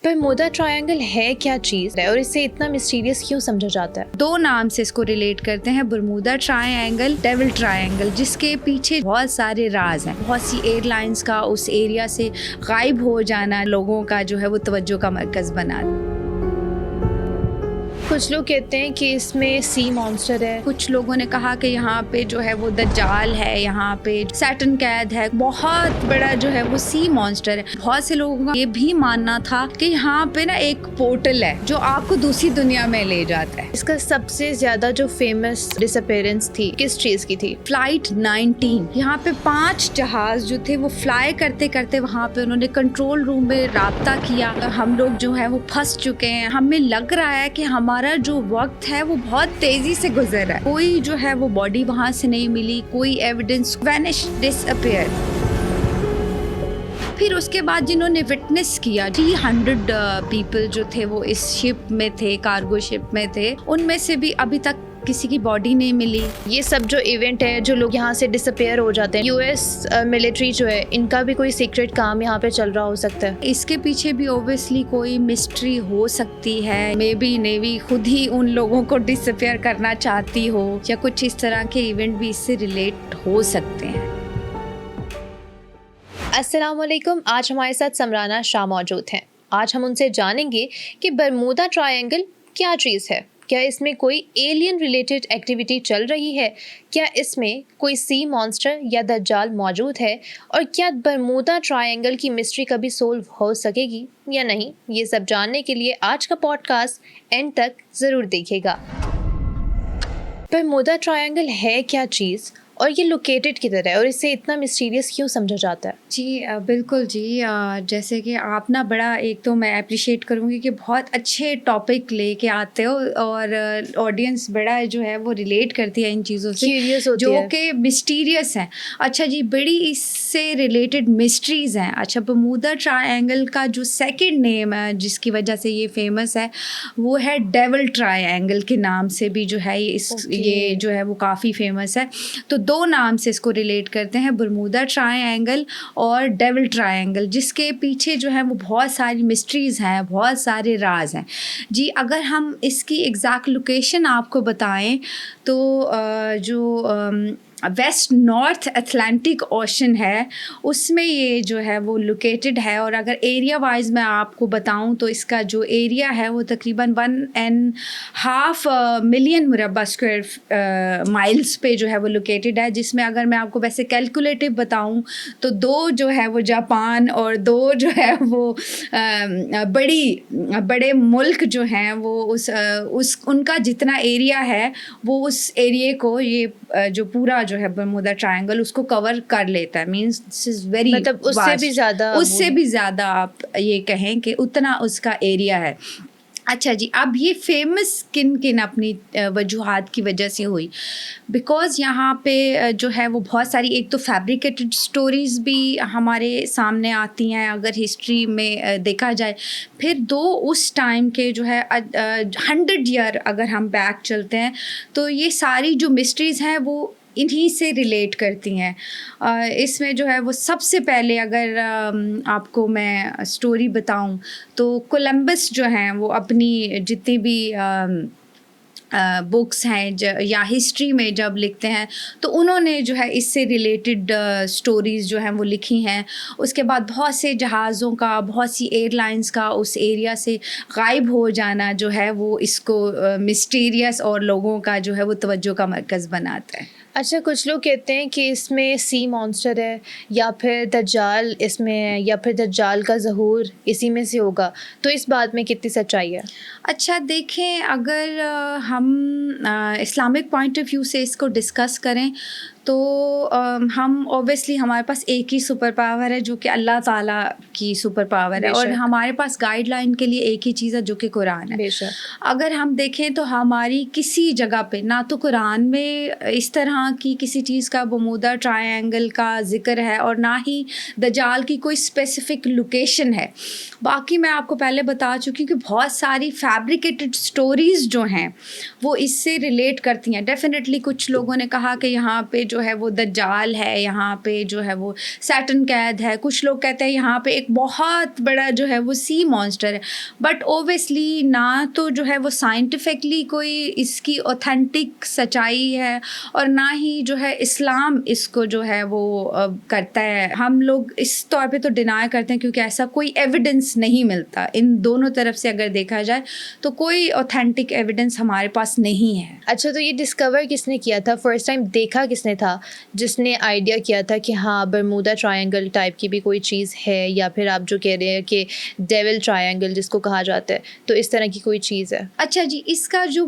Bermuda triangle ہے کیا چیز ہے اور اسے اتنا مسٹیریس کیوں سمجھا جاتا ہے؟ دو نام سے اس کو ریلیٹ کرتے ہیں، برمودا ٹرائنگل، ڈیول ٹرائنگل، جس کے پیچھے بہت سارے راز ہیں۔ بہت سی ایئر لائنز کا اس ایریا سے غائب ہو جانا لوگوں کا جو ہے وہ توجہ کا مرکز بنا دیا۔ کچھ لوگ کہتے ہیں کہ اس میں سی مانسٹر ہے، کچھ لوگوں نے کہا کہ یہاں پہ جو ہے وہ دجال ہے، یہاں پہ سیٹن قید ہے، بہت بڑا جو ہے وہ سی مانسٹر ہے۔ بہت سے لوگوں کا یہ بھی ماننا تھا کہ یہاں پہ نا ایک پورٹل ہے جو آپ کو دوسری دنیا میں لے جاتا ہے۔ اس کا سب سے زیادہ جو فیمس ڈس اپیرنس تھی کس چیز کی تھی؟ فلائٹ 19، یہاں پہ 5 جہاز جو تھے وہ فلائی کرتے کرتے وہاں پہ انہوں نے کنٹرول روم میں رابطہ کیا۔ ہم لوگ جو ہے وہ پھنس چکے ہیں، ہمیں لگ رہا ہے کہ ہمارا جو وقت ہے وہ بہت تیزی سے گزر رہا ہے۔ کوئی جو ہے وہ باڈی وہاں سے نہیں ملی، کوئی ایویڈنس، وینش، ڈس اپیئر۔ پھر اس کے بعد جنہوں نے وٹنس کیا، 300 پیپل جو تھے وہ اس شپ میں تھے، کارگو شپ میں تھے، ان میں سے بھی ابھی تک کسی کی باڈی نہیں ملی۔ یہ سب جو ایونٹ ہے، جو لوگ یہاں سے ڈس اپیئر ہو جاتے ہیں، یو ایس ملٹری جو ہے، ان کا بھی کوئی سیکرٹ کام یہاں پہ چل رہا ہو سکتا ہے؟ اس کے پیچھے بھی اوبویسلی کوئی مسٹری ہو سکتی ہے۔ مے بی نیوی خود ہی ان لوگوں کو ڈس اپیئر کرنا چاہتی ہو، یا کچھ اس طرح کے ایونٹ بھی اس سے ریلیٹ ہو سکتے ہیں۔ السلام علیکم، آج ہمارے ساتھ سمرانہ شاہ موجود ہیں۔ آج ہم ان سے جانیں گے کہ برمودا ٹرائنگل کیا چیز ہے، کیا اس میں کوئی ایلین ریلیٹڈ ایکٹیویٹی چل رہی ہے، کیا اس میں کوئی سی مانسٹر یا دجال موجود ہے، اور کیا برمودا ٹرائنگل کی مسٹری کبھی سولو ہو سکے گی یا نہیں؟ یہ سب جاننے کے لیے آج کا پوڈ کاسٹ اینڈ تک ضرور دیکھیے گا۔ برمودا ٹرائنگل ہے کیا چیز اور یہ لوکیٹڈ کدھر ہے اور اسے اتنا مسٹیریس کیوں سمجھا جاتا ہے؟ جی بالکل جی، جیسے کہ آپ نا بڑا، ایک تو میں اپریشیٹ کروں گی کہ بہت اچھے ٹاپک لے کے آتے ہو، اور آڈینس بڑا جو ہے وہ ریلیٹ کرتی ہے ان چیزوں سے جو کہ مسٹیریس ہیں۔ اچھا جی، بڑی اس سے ریلیٹڈ مسٹریز ہیں۔ اچھا، برمودا ٹرائنگل کا جو سیکنڈ نیم ہے جس کی وجہ سے یہ فیمس ہے وہ ہے ڈیول ٹرائنگل کے نام سے بھی جو ہے یہ جو ہے وہ کافی فیمس ہے۔ تو دو نام سے اس کو ریلیٹ کرتے ہیں، برمودا ٹرائنگل اور ڈیول ٹرائنگل، جس کے پیچھے جو ہے وہ بہت ساری مسٹریز ہیں، بہت سارے راز ہیں۔ جی اگر ہم اس کی ایگزیکٹ لوکیشن آپ کو بتائیں تو جو ویسٹ نارتھ اٹلانٹک اوشن ہے اس میں یہ جو ہے وہ لوکیٹڈ ہے، اور اگر ایریا وائز میں آپ کو بتاؤں تو اس کا جو ایریا ہے وہ تقریباً 1.5 ملین مربع اسکوائر مائلز پہ جو ہے وہ لوکیٹڈ ہے، جس میں اگر میں آپ کو ویسے کیلکولیٹو بتاؤں تو 2 جو ہے وہ جاپان اور 2 جو ہے وہ بڑے ملک جو ہیں وہ ان کا جتنا ایریا ہے وہ اس ایریے کو یہ جو پورا جو ہے برمودا ٹرائنگل اس کو کور کر لیتا ہے۔ مینس دس از ویری، مطلب اس سے بھی زیادہ آپ یہ کہیں کہ اتنا اس کا ایریا ہے۔ اچھا جی، اب یہ فیمس کن اپنی وجوہات کی وجہ سے ہوئی؟ بیکاز یہاں پہ جو ہے وہ بہت ساری، ایک تو فیبریکیٹڈ سٹوریز بھی ہمارے سامنے آتی ہیں اگر ہسٹری میں دیکھا جائے، پھر 2 اس ٹائم کے جو ہے 100 ایئر اگر ہم بیک چلتے ہیں تو یہ ساری جو مسٹریز ہیں وہ انہی سے ریلیٹ کرتی ہیں۔ اس میں جو ہے وہ سب سے پہلے اگر آپ کو میں سٹوری بتاؤں تو کولمبس جو ہیں وہ اپنی جتنی بھی بکس ہیں یا ہسٹری میں جب لکھتے ہیں تو انہوں نے جو ہے اس سے ریلیٹڈ سٹوریز جو ہیں وہ لکھی ہیں۔ اس کے بعد بہت سے جہازوں کا، بہت سی ایئر لائنز کا اس ایریا سے غائب ہو جانا جو ہے وہ اس کو مسٹیریس اور لوگوں کا جو ہے وہ توجہ کا مرکز بناتا ہے۔ اچھا، کچھ لوگ کہتے ہیں کہ اس میں سی مانسٹر ہے یا پھر دجال اس میں ہے، یا پھر دجال کا ظہور اسی میں سے ہوگا، تو اس بات میں کتنی سچائی ہے؟ اچھا دیکھیں، اگر ہم اسلامک پوائنٹ آف ویو سے اس کو ڈسکس کریں تو ہم اوبیسلی ہمارے پاس ایک ہی سپر پاور ہے جو کہ اللہ تعالیٰ کی سپر پاور ہے، اور ہمارے پاس گائیڈ لائن کے لیے ایک ہی چیز ہے جو کہ قرآن ہے۔ اگر ہم دیکھیں تو ہماری کسی جگہ پہ نہ تو قرآن میں اس طرح کی کسی چیز کا برمودا ٹرائنگل کا ذکر ہے، اور نہ ہی دجال کی کوئی اسپیسیفک لوکیشن ہے۔ باقی میں آپ کو پہلے بتا چکی کہ بہت ساری فیبریکیٹڈ سٹوریز جو ہیں وہ اس سے ریلیٹ کرتی ہیں۔ ڈیفینیٹلی کچھ لوگوں نے کہا کہ یہاں پہ جو جو ہے وہ دجال ہے, یہاں پہ جو ہے وہ سیٹن قید ہے, کچھ لوگ کہتے ہیں یہاں پہ ایک بہت بڑا جو ہے وہ سی مانسٹر ہے. بٹ اوبیسلی نہ تو جو ہے وہ سائنٹیفکلی کوئی اس کی اوتھینٹک سچائی ہے, اور نہ ہی جو ہے اسلام اس کو جو ہے وہ کرتا ہے. ہم لوگ اس طور پہ تو ڈینائی کرتے ہیں کیونکہ ایسا کوئی ایویڈنس نہیں ملتا. ان دونوں طرف سے اگر دیکھا جائے تو کوئی اوتھینٹک ایویڈنس ہمارے پاس نہیں ہے. اچھا, تو یہ ڈسکور کس نے کیا تھا, فرسٹ ٹائم دیکھا کس نے تھا, جس نے آئیڈیا کیا تھا کہ ہاں برمودا ٹرائنگل ٹائپ کی بھی کوئی چیز ہے, یا پھر آپ جو کہہ رہے ہیں کہ ڈیول ٹرائنگل جس کو کہا جاتا ہے, تو اس طرح کی کوئی چیز ہے؟ اچھا جی, اس کا جو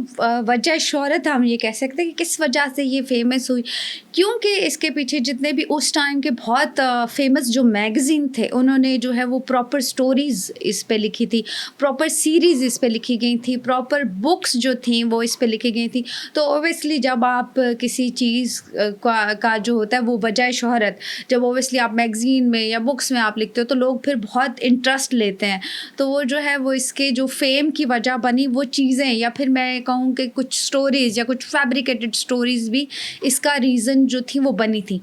وجہ شہرت ہم یہ کہہ سکتے ہیں کہ کس وجہ سے یہ فیمس ہوئی, کیونکہ اس کے پیچھے جتنے بھی اس ٹائم کے بہت فیمس جو میگزین تھے انہوں نے جو ہے وہ پراپر سٹوریز اس پہ لکھی تھی, پراپر سیریز اس پہ لکھی گئی تھی, پراپر بکس جو تھیں وہ اس پہ لکھی گئی تھیں. تو اوبیسلی جب آپ کسی چیز کا جو ہوتا ہے وہ وجہ شہرت, جب اوبیسلی آپ میگزین میں یا بکس میں آپ لکھتے ہو تو لوگ پھر بہت انٹرسٹ لیتے ہیں. تو وہ جو ہے وہ اس کے جو فیم کی وجہ بنی وہ چیزیں, یا پھر میں کہوں کہ کچھ سٹوریز یا کچھ فیبریکیٹڈ سٹوریز بھی اس کا ریزن جو تھی وہ بنی تھی.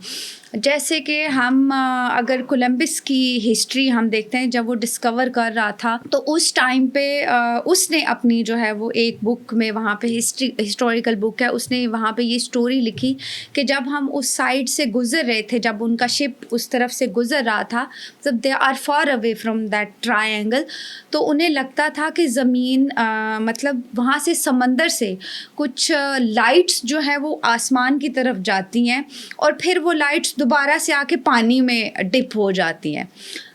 جیسے کہ ہم اگر کولمبس کی ہسٹری ہم دیکھتے ہیں, جب وہ ڈسکور کر رہا تھا تو اس ٹائم پہ اس نے اپنی جو ہے وہ ایک بک میں, وہاں پہ ہسٹوریکل بک ہے, اس نے وہاں پہ یہ سٹوری لکھی کہ جب ہم اس سائڈ سے گزر رہے تھے, جب ان کا شپ اس طرف سے گزر رہا تھا, جب they are far away from that triangle, تو انہیں لگتا تھا کہ زمین مطلب وہاں سے سمندر سے کچھ لائٹس جو ہے وہ آسمان کی طرف جاتی ہیں, اور پھر وہ لائٹس دوبارہ سے آ کے پانی میں ڈپ ہو جاتی ہیں.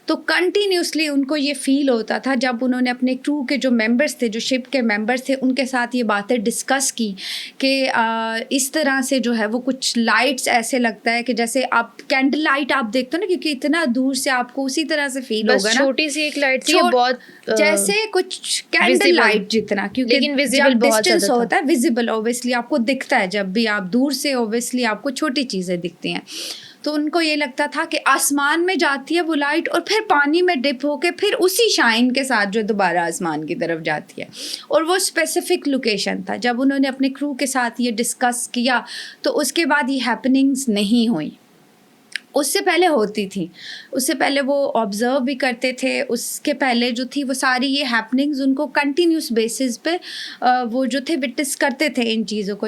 تو کنٹینیوسلی ان کو یہ فیل ہوتا تھا جب انہوں نے اپنے کرو کے جو ممبرس تھے, جو شپ کے ممبرس تھے, ان کے ساتھ یہ باتیں ڈسکس کی کہ اس طرح سے جو ہے وہ کچھ لائٹس ایسے لگتا ہے کہ جیسے آپ کینڈل لائٹ آپ دیکھتے ہو نا, کیونکہ اتنا دور سے آپ کو اسی طرح سے فیل ہوگا نا, چھوٹی سی ایک لائٹ تھی, بہت جیسے کچھ کینڈل لائٹ جتنا, کیونکہ جب ڈسٹینس ہوتا ہے ویزیبل اوبیسلی آپ کو دکھتا ہے, جب بھی آپ دور سے اوبیسلی آپ کو چھوٹی چیزیں دکھتی ہیں. تو ان کو یہ لگتا تھا کہ آسمان میں جاتی ہے وہ لائٹ, اور پھر پانی میں ڈپ ہو کے پھر اسی شائن کے ساتھ جو دوبارہ آسمان کی طرف جاتی ہے. اور وہ اسپیسیفک لوکیشن تھا. جب انہوں نے اپنے کرو کے ساتھ یہ ڈسکس کیا تو اس کے بعد یہ ہیپننگز نہیں ہوئیں. اس سے پہلے ہوتی تھی, اس سے پہلے وہ آبزرو بھی کرتے تھے, اس کے پہلے جو تھی وہ ساری یہ ہیپننگز ان کو کنٹینیوس بیسس پہ وہ جو تھے وٹنس کرتے تھے ان چیزوں کو.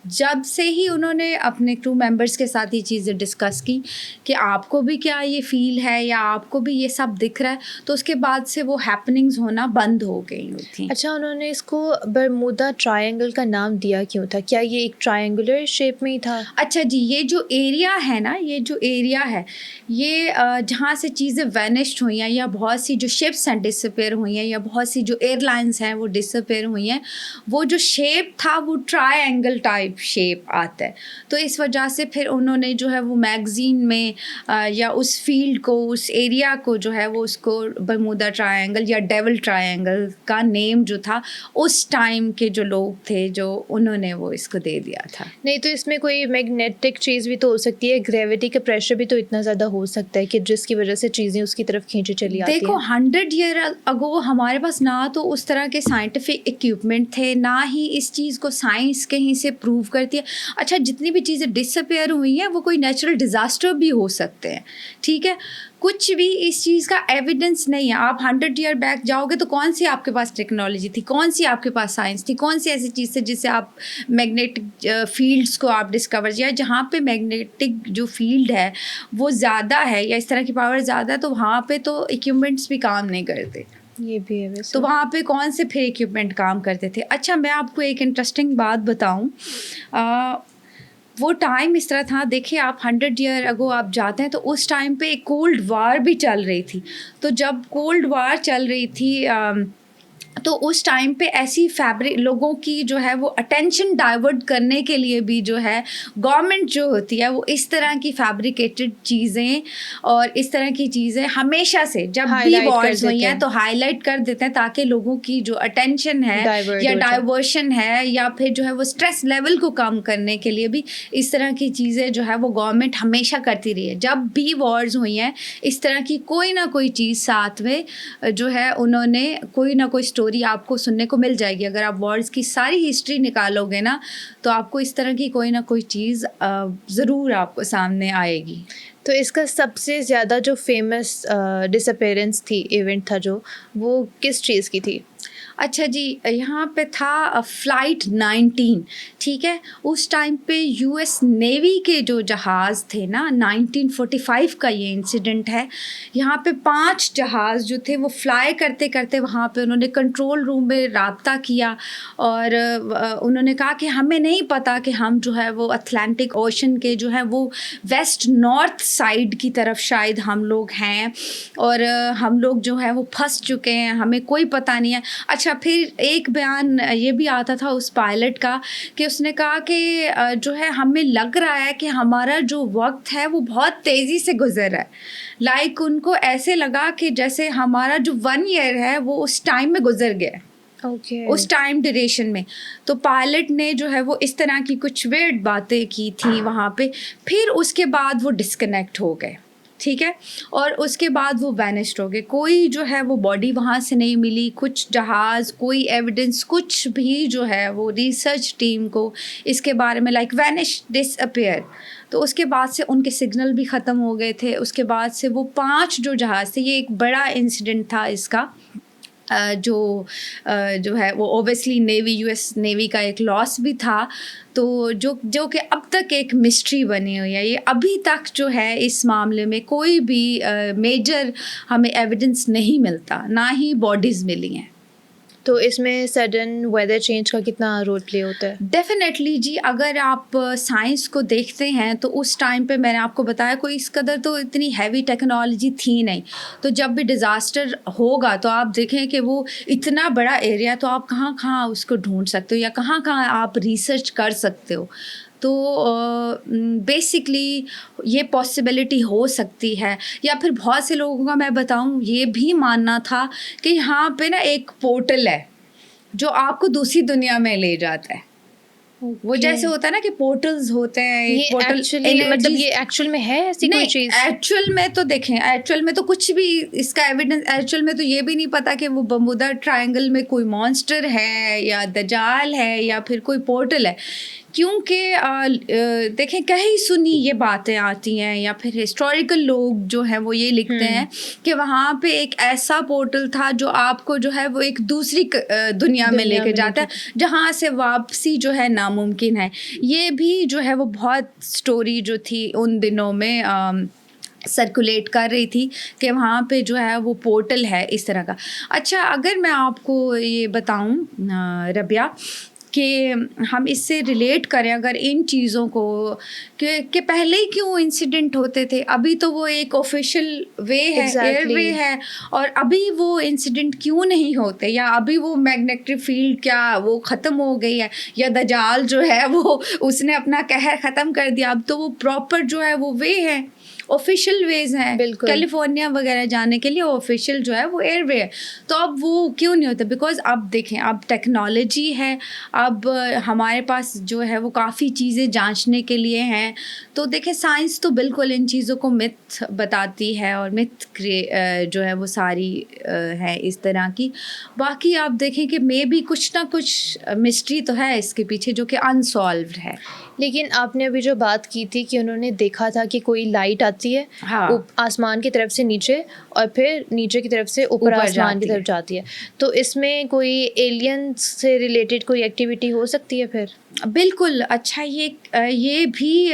جب سے ہی انہوں نے اپنے کرو ممبرس کے ساتھ یہ چیزیں ڈسکس کی کہ آپ کو بھی کیا یہ فیل ہے یا آپ کو بھی یہ سب دکھ رہا ہے, تو اس کے بعد سے وہ ہیپننگز ہونا بند ہو گئی تھیں. اچھا, انہوں نے اس کو برمودا ٹرائنگل کا نام دیا کیوں تھا؟ کیا یہ ایک ٹرائنگولر شیپ میں ہی تھا؟ اچھا جی, یہ جو ایریا ہے نا, یہ جو ایریا ہے یہ جہاں سے چیزیں وینشڈ ہوئی ہیں, یا بہت سی جو شپس ہیں ڈسپیئر ہوئی ہیں, یا بہت سی جو ایئر لائنس ہیں وہ ڈسپیئر ہوئی ہیں, وہ جو شیپ تھا وہ ٹرائی اینگل ٹائپ شیپ آتا ہے. تو اس وجہ سے پھر انہوں نے جو ہے وہ میگزین میں یا اس فیلڈ کو, اس ایریا کو جو ہے وہ اس کو برمودا ٹرائنگل یا ڈیول ٹرائنگل کا نیم جو تھا اس ٹائم کے جو لوگ تھے جو انہوں نے وہ اس کو دے دیا تھا. نہیں تو اس میں کوئی میگنیٹک چیز بھی تو ہو سکتی ہے, گریوٹی کا پریشر بھی تو اتنا زیادہ ہو سکتا ہے کہ جس کی وجہ سے چیزیں اس کی طرف کھینچی چلی آتی ہیں. دیکھو 100 ایئر اگو ہمارے پاس نہ تو اس طرح کے سائنٹیفک اکوپمنٹ تھے, نہ ہی اس چیز کو سائنس کہیں سے پروو کرتی ہے. اچھا, جتنی بھی چیزیں ڈس اپیئر ہوئی ہیں وہ کوئی نیچرل ڈیزاسٹر بھی ہو سکتے ہیں, ٹھیک ہے, کچھ بھی اس چیز کا ایویڈنس نہیں ہے. آپ 100 ایئر بیک جاؤ گے تو کون سی آپ کے پاس ٹیکنالوجی تھی, کون سی آپ کے پاس سائنس تھی, کون سی ایسی چیز تھی جس سے آپ میگنیٹک فیلڈس کو آپ ڈسکور کیا. جہاں پہ میگنیٹک جو فیلڈ ہے وہ زیادہ ہے یا اس طرح کی پاور زیادہ ہے, تو وہاں پہ تو ایکوپمنٹس بھی کام نہیں کرتے. یہ بھی ہے ویسے. تو وہاں پہ کون سے پھر ایکوپمنٹ کام کرتے تھے. اچھا, میں آپ کو ایک انٹرسٹنگ بات بتاؤں, وہ ٹائم اس طرح تھا, دیکھیں آپ 100 ایئر اگو آپ جاتے ہیں تو اس ٹائم پہ ایک کولڈ وار بھی چل رہی تھی. تو جب کولڈ وار چل رہی تھی تو اس ٹائم پہ ایسی لوگوں کی جو ہے وہ اٹینشن ڈائیورٹ کرنے کے لیے بھی جو ہے گورنمنٹ جو ہوتی ہے وہ اس طرح کی فیبریکیٹڈ چیزیں اور اس طرح کی چیزیں ہمیشہ سے جب بھی وارز ہوئی ہیں تو ہائی لائٹ کر دیتے ہیں, تاکہ لوگوں کی جو اٹینشن ہے یا ڈائیورشن ہے یا پھر جو ہے وہ اسٹریس لیول کو کم کرنے کے لیے بھی اس طرح کی چیزیں جو ہے وہ گورنمنٹ ہمیشہ کرتی رہی ہے. جب بھی وارز ہوئی ہیں اس طرح کی کوئی نہ کوئی چیز ساتھ میں جو ہے انہوں نے کوئی نہ کوئی اسٹوری آپ کو سننے کو مل جائے گی. اگر آپ وارز کی ساری ہسٹری نکالو گے نا تو آپ کو اس طرح کی کوئی نہ کوئی چیز ضرور آپ کو سامنے آئے گی. تو اس کا سب سے زیادہ جو فیمس ڈس اپیرنس تھی، ایونٹ تھا جو، وہ کس چیز کی تھی؟ اچھا جی، یہاں پہ تھا فلائٹ 19. ٹھیک ہے، اس ٹائم پہ یو ایس نیوی کے جو جہاز تھے نا، 1945 کا یہ انسیڈنٹ ہے. یہاں پہ 5 جہاز جو تھے وہ فلائی کرتے کرتے وہاں پہ انہوں نے کنٹرول روم میں رابطہ کیا اور انہوں نے کہا کہ ہمیں نہیں پتہ کہ ہم جو ہے وہ اٹلانٹک اوشن کے جو ہے وہ ویسٹ نارتھ سائڈ کی طرف شاید ہم لوگ ہیں اور ہم لوگ جو ہے وہ پھنس چکے ہیں، ہمیں کوئی پتہ نہیں ہے. اچھا، پھر ایک بیان یہ بھی آتا تھا اس پائلٹ کا کہ اس نے کہا کہ جو ہے ہمیں لگ رہا ہے کہ ہمارا جو وقت ہے وہ بہت تیزی سے گزر رہا ہے. لائک ان کو ایسے لگا کہ جیسے ہمارا جو 1 ایئر ہے وہ اس ٹائم میں گزر گیا، اس ٹائم ڈیوریشن میں. تو پائلٹ نے جو ہے وہ اس طرح کی کچھ ویرڈ باتیں کی تھیں وہاں پہ. پھر اس کے بعد وہ ڈسکنیکٹ ہو گئے. ٹھیک ہے، اور اس کے بعد وہ وینسڈ ہو گئے. کوئی جو ہے وہ باڈی وہاں سے نہیں ملی، کچھ جہاز، کوئی ایویڈنس، کچھ بھی جو ہے وہ ریسرچ ٹیم کو اس کے بارے میں لائک وینش، ڈس اپیئر. تو اس کے بعد سے ان کے سگنل بھی ختم ہو گئے تھے. اس کے بعد سے وہ 5 جو جہاز تھے، یہ ایک بڑا انسیڈنٹ تھا اس کا جو ہے وہ obviously navy, U S navy کا ایک لاس بھی تھا. تو جو کہ اب تک ایک مسٹری بنی ہوئی ہے. یہ ابھی تک جو ہے اس معاملے میں کوئی بھی میجر ہمیں ایویڈنس نہیں ملتا، نہ ہی باڈیز ملی ہیں. تو اس میں سڈن ویدر چینج کا کتنا رول پلے ہوتا ہے؟ ڈیفینیٹلی جی، اگر آپ سائنس کو دیکھتے ہیں تو اس ٹائم پہ میں نے آپ کو بتایا کوئی اس قدر تو اتنی ہیوی ٹیکنالوجی تھی نہیں. تو جب بھی ڈیزاسٹر ہوگا تو آپ دیکھیں کہ وہ اتنا بڑا ایریا، تو آپ کہاں کہاں اس کو ڈھونڈ سکتے ہو یا کہاں کہاں آپ ریسرچ کر سکتے ہو. تو بیسکلی یہ پاسبلٹی ہو سکتی ہے. یا پھر بہت سے لوگوں کا میں بتاؤں یہ بھی ماننا تھا کہ یہاں پہ نا ایک پورٹل ہے جو آپ کو دوسری دنیا میں لے جاتا ہے. وہ جیسے ہوتا ہے نا کہ پورٹلز ہوتے ہیں، یہ مطلب یہ ایکچوئل میں ہے ایسی کوئی چیز؟ ایکچوئل میں تو دیکھیں، ایکچوئل میں تو کچھ بھی اس کا ایویڈنس، ایکچوئل میں تو یہ بھی نہیں پتا کہ وہ برمودا ٹرائنگل میں کوئی مانسٹر ہے یا دجال ہے یا پھر کوئی پورٹل ہے. کیونکہ دیکھیں کہیں سنی یہ باتیں آتی ہیں یا پھر ہسٹوریکل لوگ جو ہیں وہ یہ لکھتے ہیں کہ وہاں پہ ایک ایسا پورٹل تھا جو آپ کو جو ہے وہ ایک دوسری دنیا میں لے کے جاتا ہے جہاں سے واپسی جو ہے ناممکن ہے. یہ بھی جو ہے وہ بہت سٹوری جو تھی ان دنوں میں سرکولیٹ کر رہی تھی کہ وہاں پہ جو ہے وہ پورٹل ہے اس طرح کا. اچھا، اگر میں آپ کو یہ بتاؤں ربیہ کہ ہم اس سے ریلیٹ کریں اگر ان چیزوں کو کہ پہلے ہی کیوں انسیڈنٹ ہوتے تھے، ابھی تو وہ ایک آفیشیل وے ہے، ایئر وے ہے، اور ابھی وہ انسیڈنٹ کیوں نہیں ہوتے، یا ابھی وہ میگنیٹک فیلڈ کیا وہ ختم ہو گئی ہے، یا دجال جو ہے وہ اس نے اپنا قہر ختم کر دیا. اب تو وہ پراپر جو ہے وہ وے ہے، آفیشیل ویز ہیں. کیلیفورنیا وغیرہ جانے کے لیے آفیشیل جو ہے وہ ایئر وے ہے. تو اب وہ کیوں نہیں ہوتا؟ بیکاز اب دیکھیں اب ٹیکنالوجی ہے، اب ہمارے پاس جو ہے وہ کافی چیزیں جانچنے کے لیے ہیں. تو دیکھیں سائنس تو بالکل ان چیزوں کو متھ بتاتی ہے اور متھ جو ہے وہ ساری ہے اس طرح کی. باقی آپ دیکھیں کہ مے بھی کچھ نہ کچھ مسٹری تو ہے اس کے پیچھے جو کہ انسالوڈ ہے. لیکن آپ نے ابھی جو بات کی تھی کہ انہوں نے دیکھا تھا کہ کوئی لائٹ آتی ہے آسمان کی طرف سے نیچے اور پھر نیچے کی طرف سے اوپر آسمان کی طرف جاتی ہے، تو اس میں کوئی ایلین سے ریلیٹڈ کوئی ایکٹیویٹی ہو سکتی ہے پھر؟ بالکل. اچھا، یہ بھی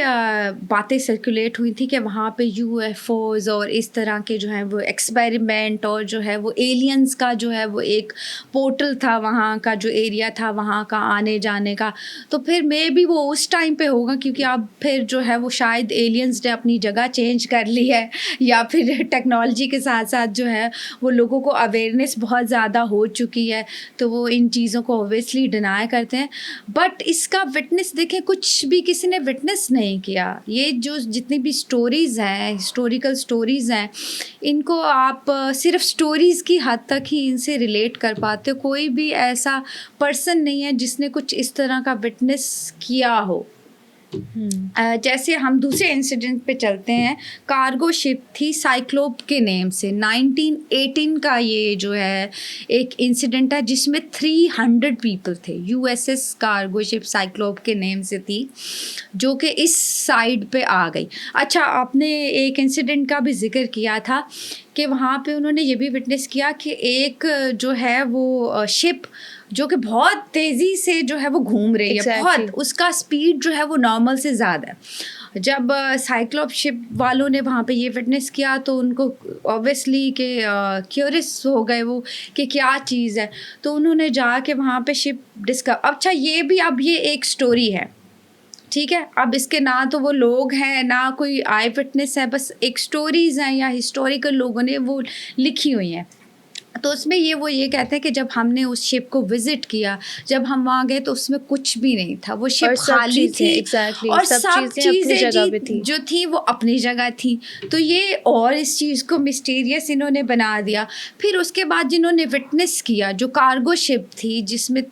باتیں سرکولیٹ ہوئی تھی کہ وہاں پہ یو ایف اوز اور اس طرح کے جو ہیں وہ ایکسپیریمنٹ اور جو ہے وہ ایلینز کا جو ہے وہ ایک پورٹل تھا، وہاں کا جو ایریا تھا وہاں کا آنے جانے کا. تو پھر مے بھی وہ اس ٹائم پہ ہوگا کیونکہ اب پھر جو ہے وہ شاید ایلینز نے اپنی جگہ چینج کر لی ہے یا پھر ٹیکنالوجی کے ساتھ ساتھ جو ہے وہ لوگوں کو اویئرنیس بہت زیادہ ہو چکی ہے تو وہ ان چیزوں کو اوبویسلی ڈینائی کرتے ہیں. بٹ اس کا وٹنس دیکھیں کچھ بھی کسی نے وٹنس نہیں کیا. یہ جو جتنی بھی سٹوریز ہیں، ہسٹوریکل سٹوریز ہیں، ان کو آپ صرف سٹوریز کی حد تک ہی ان سے ریلیٹ کر پاتے ہو. کوئی بھی ایسا پرسن نہیں ہے جس نے کچھ اس طرح کا وٹنس کیا ہو. جیسے ہم دوسرے انسیڈنٹ پہ چلتے ہیں. کارگو شپ تھی سائیکلوپ کے نیم سے. 1918 کا یہ جو ہے ایک انسیڈنٹ ہے جس میں 300 پیپل تھے. USS کارگو شپ سائیکلوپ کے نیم سے تھی جو کہ اس سائڈ پہ آ گئی. اچھا آپ نے ایک انسیڈنٹ کا بھی ذکر کیا تھا کہ وہاں پہ انہوں نے یہ بھی وٹنس کیا کہ ایک جو ہے وہ شپ جو کہ بہت تیزی سے جو ہے وہ گھوم رہی ہے, بہت اس کا اسپیڈ جو ہے وہ نارمل سے زیادہ ہے. جب سائیکلوپ شپ والوں نے وہاں پہ یہ وٹنس کیا تو ان کو اوبیسلی کہ کیورس ہو گئے وہ کہ کیا چیز ہے, تو انہوں نے جا کے وہاں پہ شپ اچھا یہ بھی اب یہ ایک سٹوری ہے, ٹھیک ہے. اب اس کے نہ تو وہ لوگ ہیں نہ کوئی آئی وٹنس ہے, بس ایک سٹوریز ہیں یا ہسٹوریکل لوگوں نے وہ لکھی ہوئی ہیں. تو اس میں وہ یہ کہتے ہیں کہ جب ہم نے اس شپ کو وزٹ کیا, جب ہم وہاں گئے تو اس میں کچھ بھی نہیں تھا, وہ شپ خالی تھی اور سب چیزیں جو تھی وہ اپنی جگہ تھی. تو یہ اور اس چیز کو مسٹیریس انہوں نے بنا دیا. پھر اس کے بعد جنہوں نے وٹنس کیا جو کارگو شپ تھی جس میں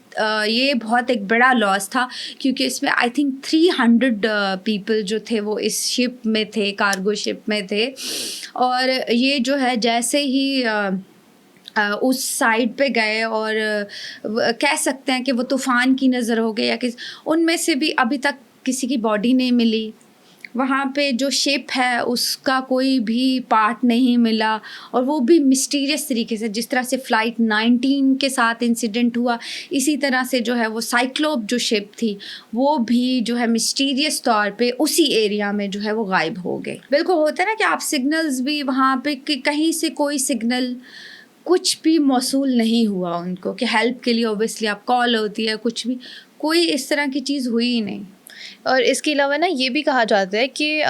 یہ بہت ایک بڑا لاس تھا کیونکہ اس میں آئی تھنک 300 پیپل جو تھے وہ اس شپ میں تھے, کارگو شپ میں تھے. اور یہ جو ہے جیسے ہی اس سائڈ پہ گئے اور کہہ سکتے ہیں کہ وہ طوفان کی نظر ہو گئے یا ان میں سے بھی ابھی تک کسی کی باڈی نہیں ملی. وہاں پہ جو شپ ہے اس کا کوئی بھی پارٹ نہیں ملا, اور وہ بھی مسٹیریس طریقے سے, جس طرح سے فلائٹ 19 کے ساتھ انسیڈنٹ ہوا اسی طرح سے جو ہے وہ سائیکلوپ جو شپ تھی وہ بھی جو ہے مسٹیریس طور پہ اسی ایریا میں جو ہے وہ غائب ہو گئے. بالکل ہوتا ہے نا کہ آپ سگنلز بھی وہاں پہ کہیں سے کوئی سگنل کچھ بھی موصول نہیں ہوا ان کو کہ ہیلپ کے لیے اوبیسلی آپ کال ہوتی ہے, کچھ بھی کوئی اس طرح کی چیز ہوئی ہی نہیں. اور اس کے علاوہ نا یہ بھی کہا جاتا ہے کہ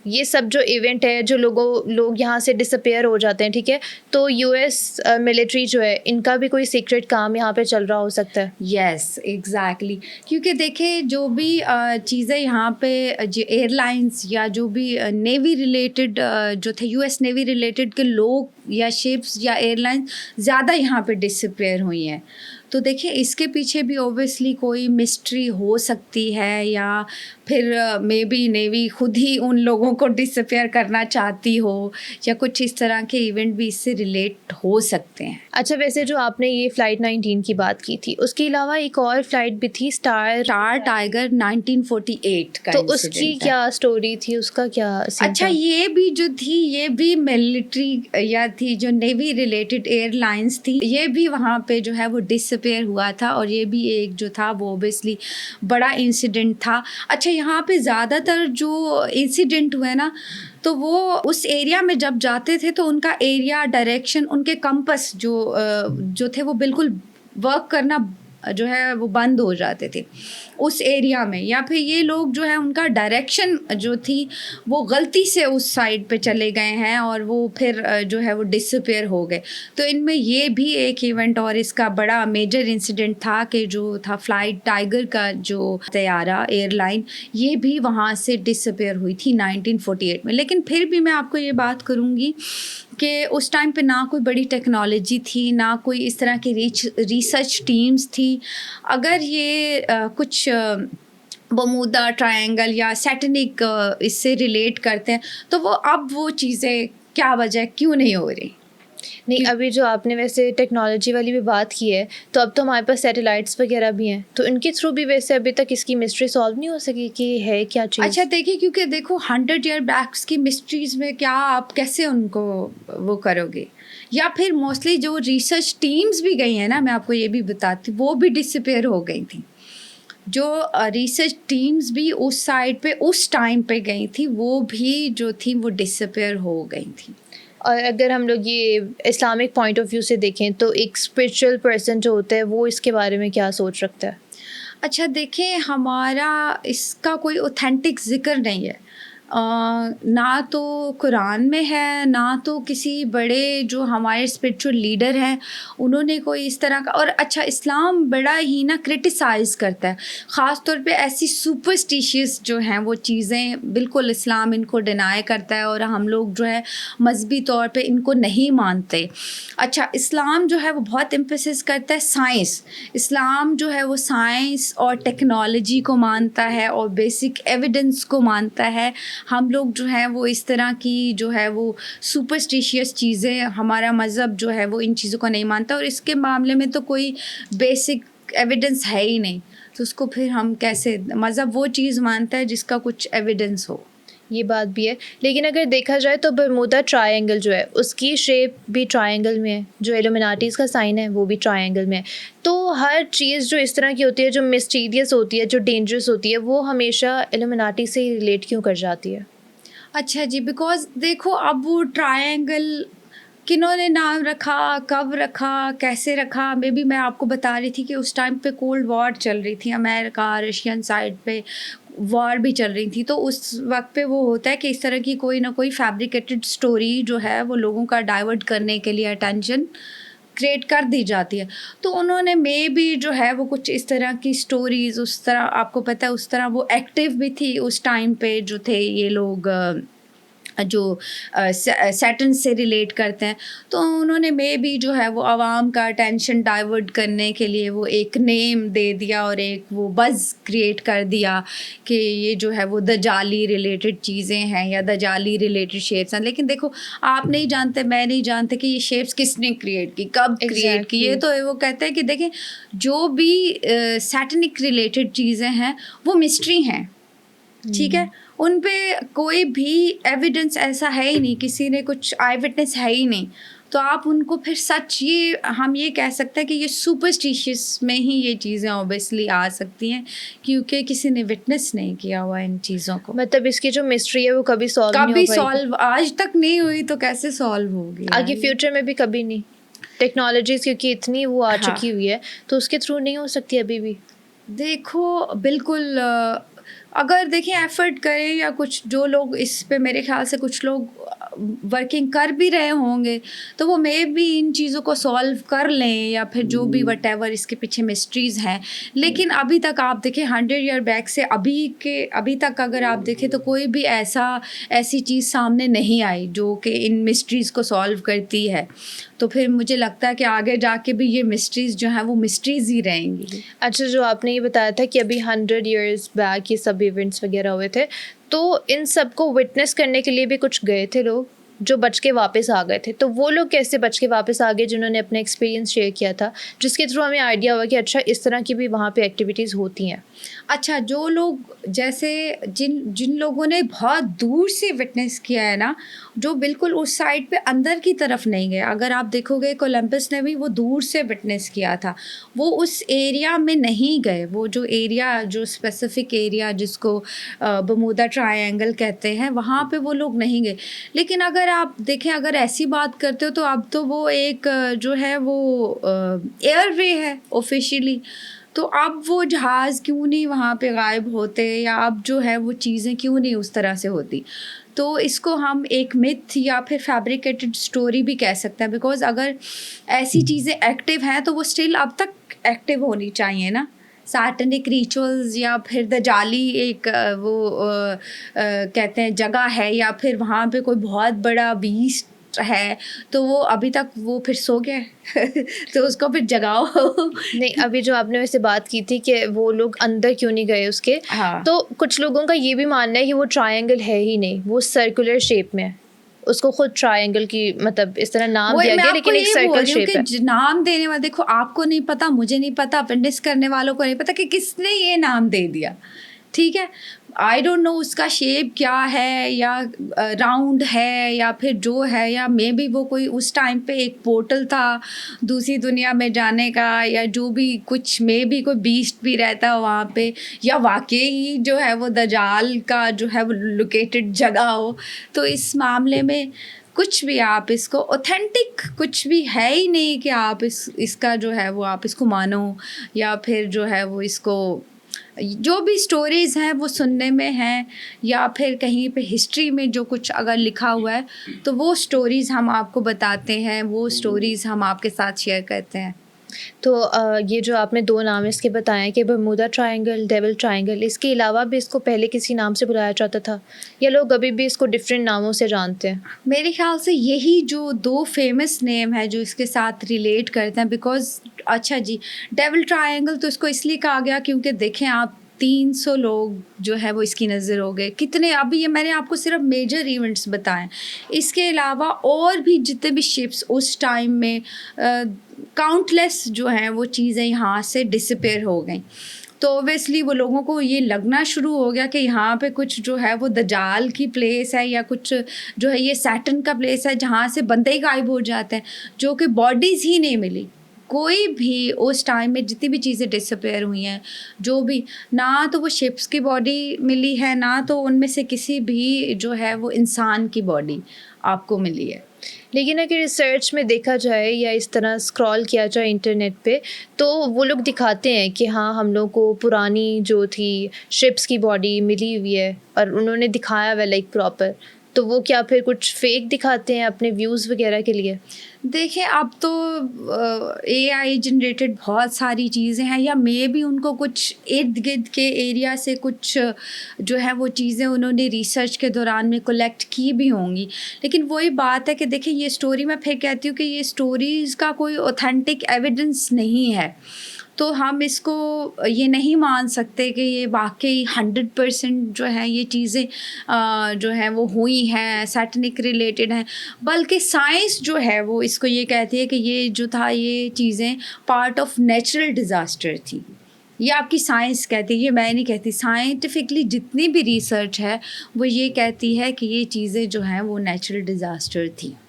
یہ سب جو ایونٹ ہے جو لوگ یہاں سے ڈس اپیئر ہو جاتے ہیں, ٹھیک ہے, تو US ملٹری جو ہے ان کا بھی کوئی سیکرٹ کام یہاں پہ چل رہا ہو سکتا ہے. یس ایگزیکٹلی, کیونکہ دیکھیں جو بھی چیزیں یہاں پہ جو ایئر لائنس یا جو بھی نیوی ریلیٹڈ جو تھے US نیوی ریلیٹڈ کے لوگ یا شپس یا ایئر لائنس زیادہ یہاں پہ ڈس اپیئر ہوئی ہیں. تو دیکھیں اس کے پیچھے بھی اوبیسلی کوئی مسٹری ہو سکتی ہے, یا پھر مے بی نیوی خود ہی ان لوگوں کو ڈس اپیئر کرنا چاہتی ہو, یا کچھ اس طرح کے ایونٹ بھی اس سے ریلیٹ ہو سکتے ہیں. اچھا ویسے جو آپ نے یہ فلائٹ 19 کی بات کی تھی اس کے علاوہ ایک اور فلائٹ بھی تھی اسٹار ٹائیگر 1948 کا, تو اس کی کیا سٹوری تھی, اس کا کیا سین اچھا تھا؟ یہ بھی جو تھی یہ بھی ملٹری یا تھی جو نیوی ریلیٹڈ ایئر لائنس تھی, یہ بھی وہاں پہ جو ہے وہ ڈس اپیئر ہوا تھا, اور یہ بھی ایک جو تھا وہ اوبیسلی بڑا انسیڈنٹ تھا. اچھا یہاں پہ زیادہ تر جو انسیڈنٹ ہوئے نا تو وہ اس ایریا میں جب جاتے تھے تو ان کا ایریا ڈائریکشن ان کے کمپس جو تھے وہ بالکل ورک کرنا جو ہے وہ بند ہو جاتے تھے اس ایریا میں, یا پھر یہ لوگ جو ہے ان کا ڈائریکشن جو تھی وہ غلطی سے اس سائڈ پہ چلے گئے ہیں اور وہ پھر جو ہے وہ ڈس اپیئر ہو گئے. تو ان میں یہ بھی ایک ایونٹ اور اس کا بڑا میجر انسیڈنٹ تھا کہ جو تھا فلائٹ ٹائیگر کا جو طیارہ ایئر لائن یہ بھی وہاں سے ڈس اپیئر ہوئی تھی 1948 میں. لیکن پھر بھی میں آپ کو یہ بات کروں گی کہ اس ٹائم پہ نہ کوئی بڑی ٹیکنالوجی تھی, نہ کوئی اس طرح کی ریسرچ ٹیمز تھی. اگر یہ کچھ برمودا ٹرائنگل یا سیٹنک اس سے ریلیٹ کرتے ہیں تو وہ چیزیں کیا وجہ کیوں نہیں ہو رہی؟ نہیں ابھی جو آپ نے ویسے ٹیکنالوجی والی بھی بات کی ہے تو اب تو ہمارے پاس سیٹلائٹس وغیرہ بھی ہیں, تو ان کے تھرو بھی ویسے ابھی تک اس کی مسٹری سالو نہیں ہو سکی کہ ہے کیا چیز. اچھا دیکھیے کیونکہ دیکھو 100 ایئر بیکس کی مسٹریز میں کیا آپ کیسے ان کو وہ کرو گے, یا پھر موسٹلی جو ریسرچ ٹیمز بھی گئی ہیں نا, میں آپ کو یہ بھی بتاتی ہوں وہ بھی ڈس اپیئر ہو گئی تھیں. جو ریسرچ ٹیمز بھی اس سائڈ پہ اس ٹائم پہ گئی تھی وہ بھی جو تھی وہ ڈس اپیئر ہو گئی تھیں. اور اگر ہم لوگ یہ اسلامک پوائنٹ آف ویو سے دیکھیں تو ایک اسپریچول پرسن جو ہوتا ہے وہ اس کے بارے میں کیا سوچ رکھتا ہے؟ اچھا دیکھیں ہمارا اس کا کوئی اوتھینٹک ذکر نہیں ہے, نہ تو قرآن میں ہے، نہ تو کسی بڑے جو ہمارے اسپرچول لیڈر ہیں انہوں نے کوئی اس طرح کا. اور اچھا اسلام بڑا ہی نا کرٹیسائز کرتا ہے، خاص طور پہ ایسی سپرسٹیشیس جو ہیں وہ چیزیں بالکل اسلام ان کو ڈینائی کرتا ہے، اور ہم لوگ جو ہے مذہبی طور پہ ان کو نہیں مانتے. اچھا اسلام جو ہے وہ بہت امپیسس کرتا ہے سائنس. اسلام جو ہے وہ سائنس اور ٹیکنالوجی کو مانتا ہے اور بیسک ایویڈنس کو مانتا ہے. ہم لوگ جو ہے وہ اس طرح کی جو ہے وہ سپرسٹیشیس چیزیں، ہمارا مذہب جو ہے وہ ان چیزوں کو نہیں مانتا، اور اس کے معاملے میں تو کوئی بیسک ایویڈنس ہے ہی نہیں. تو اس کو پھر ہم کیسے، مذہب وہ چیز مانتا ہے جس کا کچھ ایویڈنس ہو. یہ بات بھی ہے، لیکن اگر دیکھا جائے تو برمودا ٹرائنگل جو ہے اس کی شیپ بھی ٹرائنگل میں ہے، جو ایلومیناٹیز کا سائن ہے وہ بھی ٹرائنگل میں ہے. تو ہر چیز جو اس طرح کی ہوتی ہے، جو مسٹیریس ہوتی ہے، جو ڈینجرس ہوتی ہے، وہ ہمیشہ ایلومیناٹی سے ہی ریلیٹ کیوں کر جاتی ہے؟ اچھا جی، بیکاز دیکھو اب وہ ٹرائنگل کنہوں نے نام رکھا، کب رکھا، کیسے رکھا، میں آپ کو بتا رہی تھی کہ اس ٹائم پہ کولڈ وار چل رہی تھی، امریکہ رشین سائڈ پہ وار بھی چل رہی تھی. تو اس وقت پہ وہ ہوتا ہے کہ اس طرح کی کوئی نہ کوئی فیبریکیٹڈ سٹوری جو ہے وہ لوگوں کا ڈائیورٹ کرنے کے لیے اٹینشن کریٹ کر دی جاتی ہے. تو انہوں نے بھی جو ہے وہ کچھ اس طرح کی سٹوریز، اس طرح آپ کو پتہ ہے اس طرح وہ ایکٹیو بھی تھی اس ٹائم پہ جو تھے یہ لوگ جو سیٹن سے ریلیٹ کرتے ہیں. تو انہوں نے بھی جو ہے وہ عوام کا اٹینشن ڈائیورٹ کرنے کے لیے وہ ایک نیم دے دیا اور ایک وہ بز کریٹ کر دیا کہ یہ جو ہے وہ دجالی ریلیٹڈ چیزیں ہیں یا دجالی ریلیٹڈ شیپس ہیں. لیکن دیکھو آپ نہیں جانتے، میں نہیں جانتے کہ یہ شیپس کس نے کریٹ کی، کب کریٹ کی. یہ تو وہ کہتے ہیں کہ دیکھیں جو بھی سیٹنک ریلیٹڈ چیزیں ہیں وہ مسٹری ہیں، ٹھیک ہے، ان پہ کوئی بھی ایویڈنس ایسا ہے ہی نہیں، کسی نے کچھ آئی وٹنس ہے ہی نہیں. تو آپ ان کو پھر سچ، یہ ہم یہ کہہ سکتے ہیں کہ یہ سپرسٹیشیس میں ہی یہ چیزیں اوبیسلی آ سکتی ہیں کیونکہ کسی نے وٹنس نہیں کیا ہوا ان چیزوں کو. مطلب اس کی جو مسٹری ہے وہ کبھی سالو آج تک نہیں ہوئی، تو کیسے سالو ہوگی آگے فیوچر میں بھی کبھی نہیں. ٹیکنالوجیز کیونکہ اتنی وہ آ چکی ہوئی ہے تو اس کے تھرو نہیں ہو سکتی ابھی بھی. دیکھو بالکل اگر دیکھیں ایفرٹ کریں یا کچھ جو لوگ اس پہ میرے خیال سے کچھ لوگ ورکنگ کر بھی رہے ہوں گے تو وہ بھی ان چیزوں کو سالو کر لیں یا پھر جو بھی وٹ ایور اس کے پیچھے مسٹریز ہیں. لیکن ابھی تک آپ دیکھیں 100 ایئر بیک سے ابھی تک اگر آپ دیکھیں تو کوئی بھی ایسی چیز سامنے نہیں آئی جو کہ ان مسٹریز کو سالو کرتی ہے. تو پھر مجھے لگتا ہے کہ آگے جا کے بھی یہ مسٹریز جو ہیں وہ مسٹریز ہی رہیں گی. اچھا، جو آپ نے یہ بتایا تھا کہ ابھی 100 ایئرز بیک یہ سب ایونٹس وغیرہ ہوئے تھے، تو ان سب کو وٹنس کرنے کے لیے بھی کچھ گئے تھے لوگ جو بچ کے واپس آ گئے تھے. تو وہ لوگ کیسے بچ کے واپس آ گئے جنہوں نے اپنا ایکسپیرینس شیئر کیا تھا، جس کے تھرو ہمیں آئیڈیا ہوا کہ اچھا اس طرح کی بھی وہاں پہ ایکٹیویٹیز ہوتی ہیں. اچھا، جو لوگ جیسے جن لوگوں نے بہت دور سے وٹنس کیا ہے نا، جو بالکل اس سائڈ پہ اندر کی طرف نہیں گئے. اگر آپ دیکھو گے کولمبس نے بھی وہ دور سے وٹنس کیا تھا، وہ اس ایریا میں نہیں گئے. وہ جو ایریا، جو اسپیسیفک ایریا جس کو برمودا ٹرائنگل کہتے ہیں، وہاں پہ وہ لوگ نہیں گئے. لیکن اگر آپ دیکھیں، اگر ایسی بات کرتے ہو تو اب تو وہ ایک جو ہے وہ ایئر وے ہے آفیشیلی. تو اب وہ جہاز کیوں نہیں وہاں پہ غائب ہوتے، یا اب جو ہے وہ چیزیں کیوں نہیں اس طرح سے ہوتی. تو اس کو ہم ایک متھ یا پھر فیبریکیٹڈ سٹوری بھی کہہ سکتے ہیں، بیکاز اگر ایسی چیزیں ایکٹیو ہیں تو وہ اسٹل اب تک ایکٹیو ہونی چاہیے نا. سیٹنک ریچولز یا پھر دجالی ایک وہ کہتے ہیں جگہ ہے، یا پھر وہاں پہ کوئی بہت بڑا بیسٹ ہے، تو وہ ابھی تک وہ پھر سو گیا تو اس کو پھر جگاؤ. نہیں، ابھی جو آپ نے ویسے بات کی تھی کہ وہ لوگ اندر کیوں نہیں گئے اس کے، تو کچھ لوگوں کا یہ بھی ماننا ہے کہ وہ ٹرائنگل ہے ہی نہیں، وہ سرکولر شیپ میں ہے. اس کو خود ٹرائنگل کی مطلب اس طرح نام دیا گیا، لیکن ایک سرکل شیپ ہے. نام دینے والے، دیکھو آپ کو نہیں پتا، مجھے نہیں پتا، اپینڈکس کرنے والوں کو نہیں پتا کہ کس نے یہ نام دے دیا، ٹھیک ہے. آئی ڈونٹ نو اس کا شیپ کیا ہے، یا راؤنڈ ہے یا پھر جو ہے، یا بھی وہ کوئی اس ٹائم پہ ایک پورٹل تھا دوسری دنیا میں جانے کا، یا جو بھی کچھ بھی کوئی بیسٹ بھی رہتا وہاں پہ، یا واقعی جو ہے وہ دجال کا جو ہے وہ لوکیٹڈ جگہ ہو. تو اس معاملے میں کچھ بھی آپ اس کو اوتھینٹک کچھ بھی ہے ہی نہیں کہ آپ اس کا جو ہے وہ آپ اس کو مانو، یا پھر جو ہے وہ اس کو جو بھی اسٹوریز ہیں وہ سننے میں ہیں یا پھر کہیں پہ ہسٹری میں جو کچھ اگر لکھا ہوا ہے تو وہ اسٹوریز ہم آپ کو بتاتے ہیں, وہ اسٹوریز ہم آپ کے ساتھ شیئر کرتے ہیں. تو یہ جو آپ نے 2 نام اس کے بتائے کہ برمودا ٹرائنگل, ڈیول ٹرائنگل, اس کے علاوہ بھی اس کو پہلے کسی نام سے بلایا جاتا تھا یا لوگ ابھی بھی اس کو ڈفرینٹ ناموں سے جانتے ہیں؟ میرے خیال سے یہی جو 2 فیمس نیم ہے جو اس کے ساتھ ریلیٹ کرتے ہیں, بیکاز اچھا جی ڈیول ٹرائنگل تو اس کو اس لیے کہا گیا کیونکہ دیکھیں آپ 300 لوگ جو ہے وہ اس کی نظر ہو گئے. کتنے, ابھی یہ میں نے آپ کو صرف میجر ایونٹس بتائیں, اس کے علاوہ اور بھی جتنے بھی شپس اس ٹائم میں کاؤنٹ لیس جو ہیں وہ چیزیں یہاں سے ڈسپیئر ہو گئیں. تو اوبیسلی وہ لوگوں کو یہ لگنا شروع ہو گیا کہ یہاں پہ کچھ جو ہے وہ دجال کی پلیس ہے یا کچھ جو ہے یہ سیٹن کا پلیس ہے جہاں سے بندے ہی غائب ہو جاتے ہیں, جو کہ باڈیز ہی نہیں ملی. کوئی بھی اس ٹائم میں جتنی بھی چیزیں ڈسپیئر ہوئی ہیں, جو بھی, نہ تو وہ شپس کی باڈی ملی ہے, نہ تو ان میں سے کسی بھی جو ہے وہ انسان کی باڈی آپ کو ملی ہے. لیکن اگر ریسرچ میں دیکھا جائے یا اس طرح اسکرال کیا جائے انٹرنیٹ پہ تو وہ لوگ دکھاتے ہیں کہ ہاں ہم لوگ کو پرانی جو تھی شپس کی باڈی ملی ہوئی ہے اور انہوں نے دکھایا ہوا لائک پراپر, تو وہ کیا پھر کچھ فیک دکھاتے ہیں اپنے ویوز وغیرہ کے لیے؟ دیکھیں اب تو اے آئی جنریٹڈ بہت ساری چیزیں ہیں, یا مے بھی ان کو کچھ ارد گرد کے ایریا سے کچھ جو ہے وہ چیزیں انہوں نے ریسرچ کے دوران میں کلیکٹ کی بھی ہوں گی. لیکن وہی بات ہے کہ دیکھیں یہ اسٹوری, میں پھر کہتی ہوں کہ یہ اسٹوریز کا کوئی اوتھینٹک ایویڈنس نہیں ہے, تو ہم اس کو یہ نہیں مان سکتے کہ یہ واقعی 100% جو ہے یہ چیزیں جو ہیں وہ ہوئی ہیں, سیٹنک ریلیٹڈ ہیں. بلکہ سائنس جو ہے وہ اس کو یہ کہتی ہے کہ یہ جو تھا یہ چیزیں پارٹ آف نیچرل ڈیزاسٹر تھی. یہ آپ کی سائنس کہتی ہے, یہ میں نہیں کہتی. سائنٹیفکلی جتنی بھی ریسرچ ہے وہ یہ کہتی ہے کہ یہ چیزیں جو ہیں وہ نیچرل ڈیزاسٹر تھیں.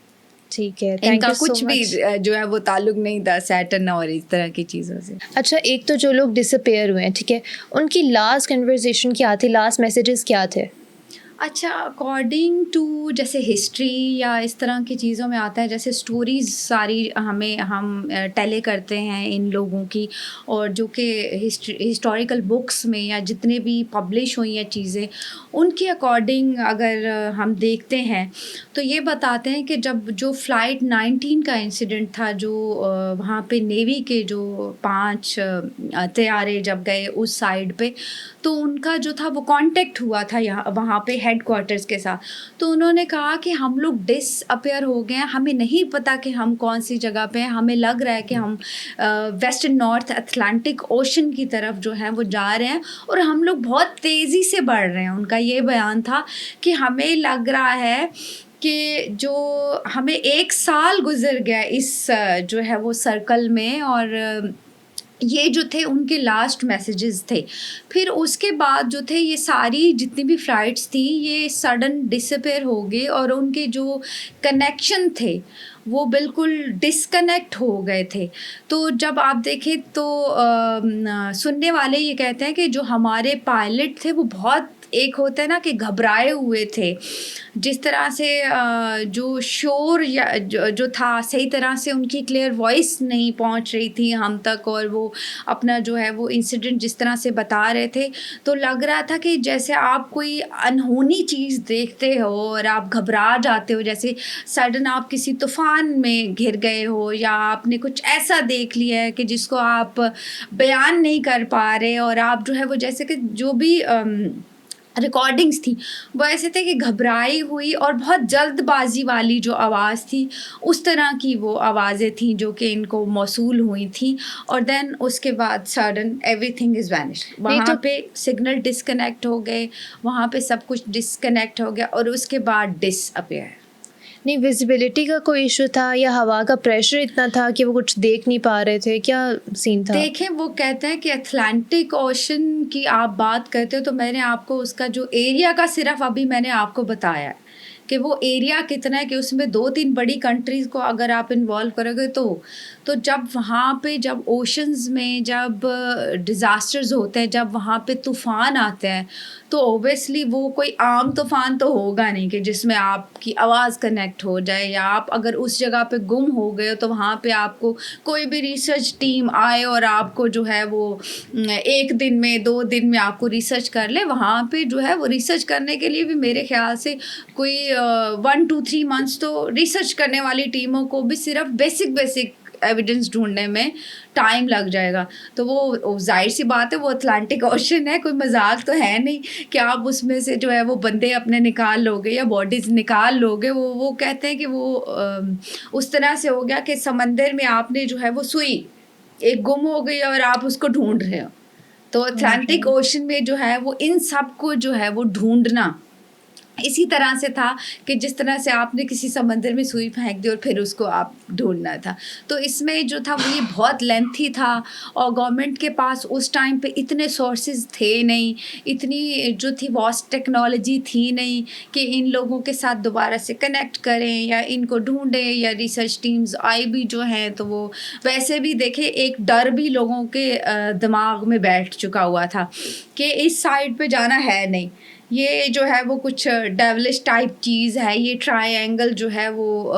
ٹھیک ہے, ان کا کچھ بھی جو ہے وہ تعلق نہیں تھا سیٹرن اور اس طرح کی چیزوں سے. اچھا, ایک تو جو لوگ ڈسپیئر ہوئے ہیں, ٹھیک ہے, ان کی لاسٹ کنورسیشن کیا تھی, لاسٹ میسیجز کیا تھے؟ اچھا, اکارڈنگ ٹو جیسے ہسٹری یا اس طرح کی چیزوں میں آتا ہے, جیسے اسٹوریز ساری ہم ٹیلے کرتے ہیں ان لوگوں کی, اور جو کہ ہسٹوریکل بکس میں یا جتنے بھی پبلش ہوئی ہیں چیزیں ان کے اکارڈنگ اگر ہم دیکھتے ہیں تو یہ بتاتے ہیں کہ جب جو فلائٹ 19 کا انسیڈنٹ تھا, جو وہاں پہ نیوی کے جو 5 طیارے جب گئے اس سائڈ پہ, تو ان کا جو تھا وہ کانٹیکٹ ہوا تھا وہاں پہ ہیڈ کوارٹرز کے ساتھ. تو انہوں نے کہا کہ ہم لوگ ڈس اپیئر ہو گئے ہیں, ہمیں نہیں پتہ کہ ہم کون سی جگہ پہ ہیں, ہمیں لگ رہا ہے کہ ہم ویسٹرن نارتھ اٹلانٹک اوشن کی طرف جو ہے وہ جا رہے ہیں اور ہم لوگ بہت تیزی سے بڑھ رہے ہیں. ان کا یہ بیان تھا کہ ہمیں لگ رہا ہے کہ جو ہمیں 1 سال گزر گیا اس جو ہے وہ سرکل میں, اور یہ جو تھے ان کے لاسٹ میسیجز تھے. پھر اس کے بعد جو تھے یہ ساری جتنی بھی فلائٹس تھیں یہ سڈن ڈسپیئر ہو گئے, اور ان کے جو کنیکشن تھے وہ بالکل ڈسکنیکٹ ہو گئے تھے. تو جب آپ دیکھیں تو سننے والے یہ کہتے ہیں کہ جو ہمارے پائلٹ تھے وہ بہت, ایک ہوتا ہے نا کہ گھبرائے ہوئے تھے, جس طرح سے جو شور جو تھا صحیح طرح سے ان کی کلیئر وائس نہیں پہنچ رہی تھی ہم تک, اور وہ اپنا جو ہے وہ انسیڈنٹ جس طرح سے بتا رہے تھے تو لگ رہا تھا کہ جیسے آپ کوئی انہونی چیز دیکھتے ہو اور آپ گھبرا جاتے ہو, جیسے سڈن آپ کسی طوفان میں گھر گئے ہو یا آپ نے کچھ ایسا دیکھ لیا ہے کہ جس کو آپ بیان نہیں کر پا رہے, اور آپ جو ہے وہ جیسے کہ جو بھی ریکارڈنگس تھی وہ ایسے تھے کہ گھبرائی ہوئی اور بہت جلد بازی والی جو آواز تھی اس طرح کی وہ آوازیں تھیں جو کہ ان کو موصول ہوئی تھیں. اور دین اس کے بعد sudden every thing is vanish, وہاں پہ سگنل ڈسکنیکٹ ہو گئے, وہاں پہ سب کچھ ڈسکنیکٹ ہو گیا, اور اس کے بعد ڈس اپیئر. نہیں, ویزیبلٹی کا کوئی ایشو تھا یا ہوا کا پریشر اتنا تھا کہ وہ کچھ دیکھ نہیں پا رہے تھے, کیا سین تھا؟ دیکھیں وہ کہتے ہیں کہ اٹلانٹک اوشن کی آپ بات کرتے ہو تو میں نے آپ کو اس کا جو ایریا کا صرف ابھی میں نے آپ کو بتایا ہے کہ وہ ایریا کتنا ہے کہ اس میں 2-3 بڑی کنٹریز کو اگر آپ انوالو کرو گے تو جب وہاں پہ جب اوشنز میں جب ڈیزاسٹرز ہوتے ہیں، جب وہاں پہ طوفان آتے ہیں، تو اوبیسلی وہ کوئی عام طوفان تو ہوگا نہیں کہ جس میں آپ کی آواز کنیکٹ ہو جائے، یا آپ اگر اس جگہ پہ گم ہو گئے ہو تو وہاں پہ آپ کو کوئی بھی ریسرچ ٹیم آئے اور آپ کو جو ہے وہ 1 دن میں 2 دن میں آپ کو ریسرچ کر لے. وہاں پہ جو ہے وہ ریسرچ کرنے کے لیے بھی میرے خیال سے کوئی 1 to 3 months تو ریسرچ کرنے والی ٹیموں کو بھی صرف بیسک ایویڈنس ڈھونڈنے میں ٹائم لگ جائے گا. تو وہ ظاہر سی بات ہے، وہ اٹلانٹک اوشن ہے، کوئی مذاق تو ہے نہیں کہ آپ اس میں سے جو ہے وہ بندے اپنے نکال لوگے یا باڈیز نکال لوگے. وہ کہتے ہیں کہ وہ اس طرح سے ہو گیا کہ سمندر میں آپ نے جو ہے وہ سوئی ایک گم ہو گئی اور آپ اس کو ڈھونڈ رہے ہو. تو اٹلانٹک اوشن میں جو ہے وہ ان سب کو جو ہے وہ ڈھونڈنا اسی طرح سے تھا کہ جس طرح سے آپ نے کسی سمندر میں سوئی پھینک دی اور پھر اس کو آپ ڈھونڈنا تھا. تو اس میں جو تھا وہ یہ بہت لینتھی تھا، اور گورنمنٹ کے پاس اس ٹائم پہ اتنے سورسز تھے نہیں، اتنی جو تھی واسٹ ٹیکنالوجی تھی نہیں کہ ان لوگوں کے ساتھ دوبارہ سے کنیکٹ کریں یا ان کو ڈھونڈیں. یا ریسرچ ٹیمز آئی بھی جو ہیں تو وہ ویسے بھی دیکھیں ایک ڈر بھی لوگوں کے دماغ میں بیٹھ چکا ہوا تھا کہ اس سائڈ پہ جانا ہے نہیں، یہ جو ہے وہ کچھ ڈیولش ٹائپ چیز ہے، یہ ٹرائی اینگل جو ہے وہ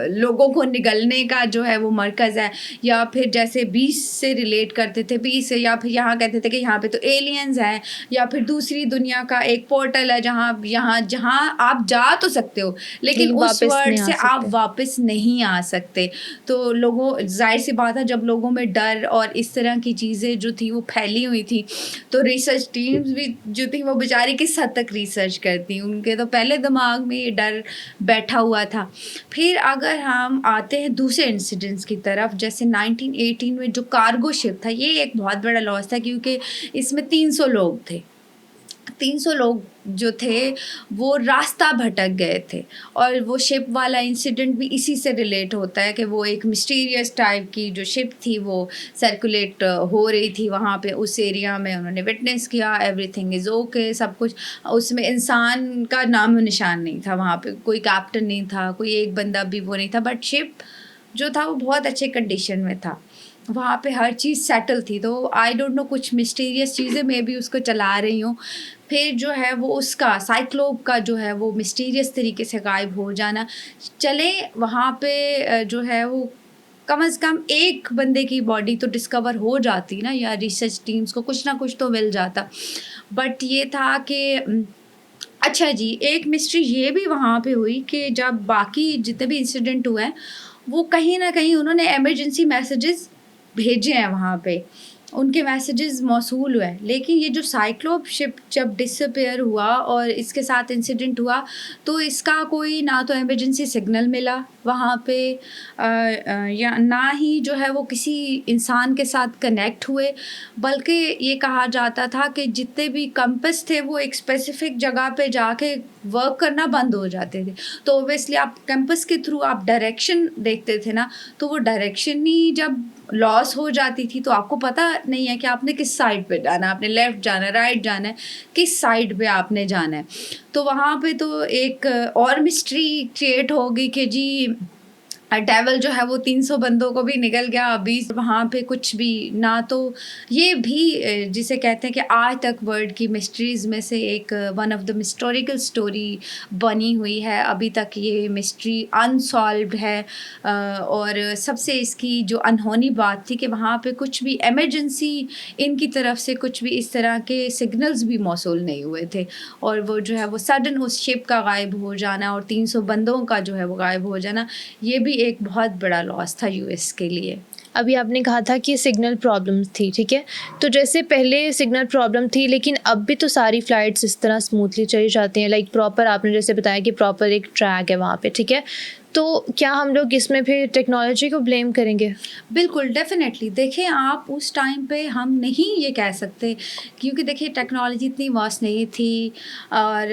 لوگوں کو نگلنے کا جو ہے وہ مرکز ہے. یا پھر جیسے 20 سے ریلیٹ کرتے تھے، 20 سے، یا پھر یہاں کہتے تھے کہ یہاں پہ تو ایلینز ہیں، یا پھر دوسری دنیا کا ایک پورٹل ہے جہاں آپ جا تو سکتے ہو لیکن اس ورڈ سے آپ واپس نہیں آ سکتے. تو لوگوں ظاہر سی بات ہے جب لوگوں میں ڈر اور اس طرح کی چیزیں جو تھی وہ پھیلی ہوئی تھی تو ریسرچ ٹیمز بھی جو تھی وہ بیچاری کس حد تک ریسرچ کرتی، ان کے تو پہلے دماغ میں یہ ڈر بیٹھا ہوا تھا. پھر اگر ہم آتے ہیں دوسرے انسیڈنٹس کی طرف، جیسے 1918 میں جو کارگو شپ تھا، یہ ایک بہت بڑا لاس تھا کیونکہ اس میں 300 لوگ تھے. 300 لوگ جو تھے وہ راستہ بھٹک گئے تھے، اور وہ شپ والا انسیڈنٹ بھی اسی سے ریلیٹ ہوتا ہے کہ وہ ایک مسٹیریس ٹائپ کی جو شپ تھی وہ سرکولیٹ ہو رہی تھی وہاں پہ اس ایریا میں. انہوں نے وٹنس کیا ایوری تھنگ از اوکے، سب کچھ، اس میں انسان کا نام و نشان نہیں تھا، وہاں پہ کوئی کیپٹن نہیں تھا، کوئی ایک بندہ بھی وہ نہیں تھا، بٹ شپ جو تھا وہ بہت اچھے کنڈیشن میں تھا، وہاں پہ ہر چیز سیٹل تھی. تو آئی ڈونٹ نو کچھ مسٹیریس چیزیں میں بھی اس کو چلا رہی ہوں. پھر جو ہے وہ اس کا سائیکلوپ کا جو ہے وہ مسٹیریس طریقے سے غائب ہو جانا. چلے وہاں پہ جو ہے وہ کم از کم ایک بندے کی باڈی تو ڈسکور ہو جاتی نا، یا ریسرچ ٹیمز کو کچھ نہ کچھ تو مل جاتا. بٹ یہ تھا کہ اچھا جی ایک مسٹری یہ بھی وہاں پہ ہوئی کہ جب باقی جتنے بھی انسیڈنٹ ہوئے ہیں وہ کہیں نہ کہیں انہوں نے ایمرجنسی میسیجز بھیجے ہیں، وہاں پہ ان کے میسیجز موصول ہوئے، لیکن یہ جو سائیکلوپ شپ جب ڈسپیئر ہوا اور اس کے ساتھ انسیڈنٹ ہوا تو اس کا کوئی نہ تو ایمرجنسی سگنل ملا وہاں پہ، یا نہ ہی جو ہے وہ کسی انسان کے ساتھ کنیکٹ ہوئے، بلکہ یہ کہا جاتا تھا کہ جتنے بھی کمپس تھے وہ ایک اسپیسیفک جگہ پہ جا کے ورک کرنا بند ہو جاتے تھے. تو اوبیسلی آپ کمپس کے تھرو آپ ڈائریکشن دیکھتے تھے نا، تو وہ ڈائریکشن ہی جب لاس ہو جاتی تھی تو آپ کو پتہ نہیں ہے کہ آپ نے کس سائڈ پہ جانا ہے، آپ نے لیفٹ جانا ہے، رائٹ جانا ہے، کس سائڈ پہ آپ نے جانا ہے. تو وہاں پہ تو ایک اور مسٹری کریٹ ہوگی کہ جی ڈیول جو ہے وہ 300 بندوں کو بھی نگل گیا ابھی وہاں پہ کچھ بھی نہ. تو یہ بھی جسے کہتے ہیں کہ آج تک ورلڈ کی مسٹریز میں سے ایک ون آف دا مسٹوریکل اسٹوری بنی ہوئی ہے. ابھی تک یہ مسٹری انسالوڈ ہے، اور سب سے اس کی جو انہونی بات تھی کہ وہاں پہ کچھ بھی ایمرجنسی ان کی طرف سے کچھ بھی اس طرح کے سگنلز بھی موصول نہیں ہوئے تھے، اور وہ جو ہے وہ سڈن اس شپ کا غائب ہو جانا اور 300 بندوں کا جو ہے وہ غائب ہو جانا، یہ بھی ایک بہت بڑا لاس تھا یو ایس کے لیے. ابھی آپ نے کہا تھا کہ سگنل پرابلمس تھی، ٹھیک ہے، تو جیسے پہلے سگنل پرابلم تھی لیکن اب بھی تو ساری فلائٹس اس طرح اسموتھلی چلی جاتی ہیں، لائک پراپر آپ نے جیسے بتایا کہ پراپر ایک ٹریک ہے وہاں پہ، ٹھیک ہے. تو کیا ہم لوگ اس میں پھر ٹیکنالوجی کو بلیم کریں گے؟ بالکل ڈیفینیٹلی. دیکھیں آپ اس ٹائم پہ ہم نہیں یہ کہہ سکتے کیونکہ دیکھیں ٹیکنالوجی اتنی واسٹ نہیں تھی اور